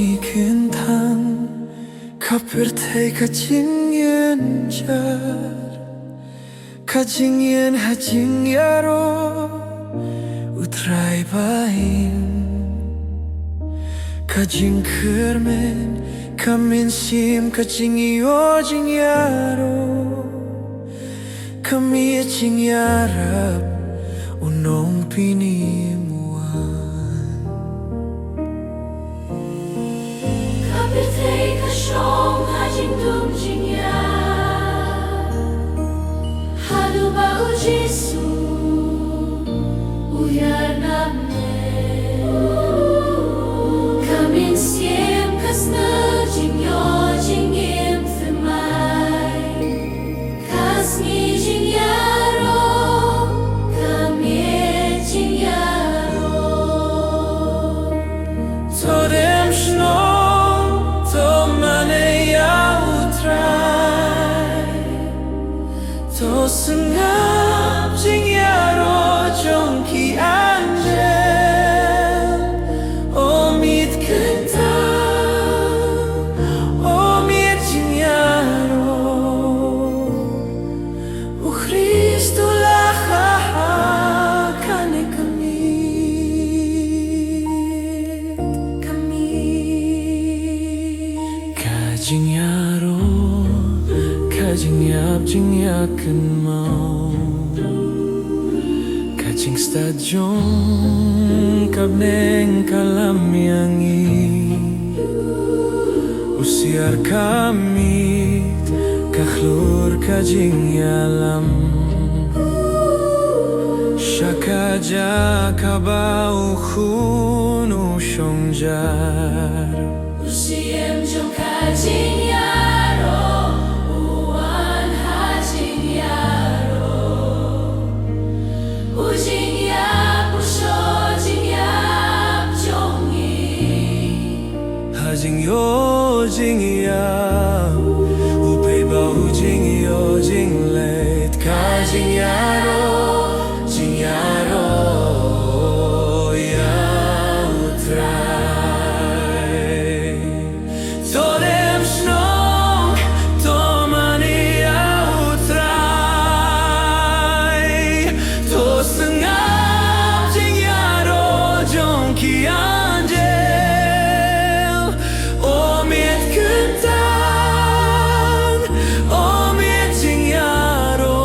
mi khuyên thang khắp biệt thầy cả chính yên char cả chính yên ha chính yaro utrai bain cả chính kermen kamin sim cả chính yo chính yaro kami chính yarap unong pinimuan kapir thei ka shong ha jing dum jing ya halu ba u jisu u yar nam ne kamin siem kasna jing yo jing im thmai kasni jing yaro kami jing yaro Todem shnong to mane ya utrai to sengap jing yaro jong ki angel o mit kentang o mit jing yaro o Cristo la kane Kajing yaro, kajing yap, jing yakin mau Kajing stadyong, kabneng kalamyangi Usiar kami, kakhlur kajing yalam Shakaja kabau khunu shongjar Usiem jong ka jing yaro uan ha jing yaro u jing yap u sho jing yap jong yi Hajing yo jing ya u pei ba u jing yo jing late ka jing yaro ya utrai Todem shnong to mani ya utrai to sengap jing yaro jong ki angel o mit kentang o mit jing yaro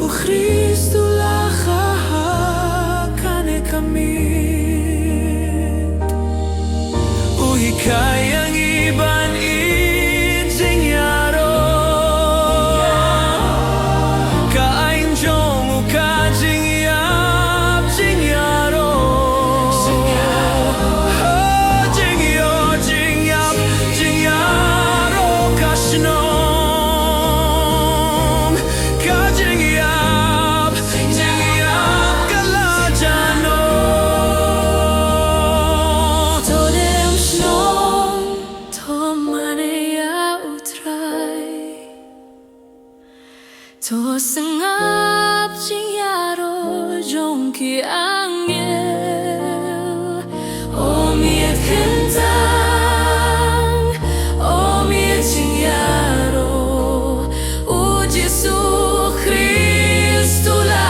o Cristo la kane kami Kayang iban jing yaro Kain jong u ka jing yap jing yaro Jing yo jing yap jing yaro ka shnong Ka jing yap ka la jano Todem shnong to mane ya utrai to sengap jing yaro jong ki angel o miet kentang o miet jing yaro u Jesu Cristo la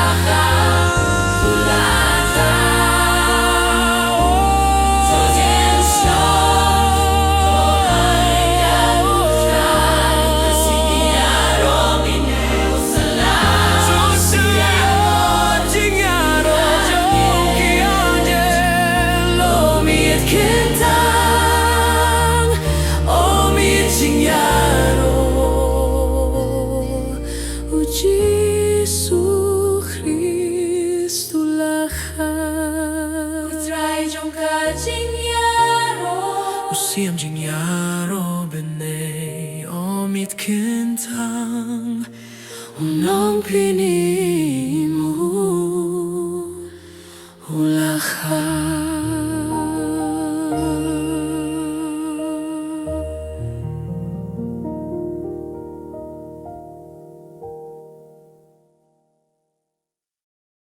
Todem shnong to mane ya utrai to sing yaro mine salam Jing yaro jong ki angel o mit kentang o mit jing yaro o Jesu Cristo la Utrai jong ka jing yaro Usiam jing yaro benay o mit kentang unong pini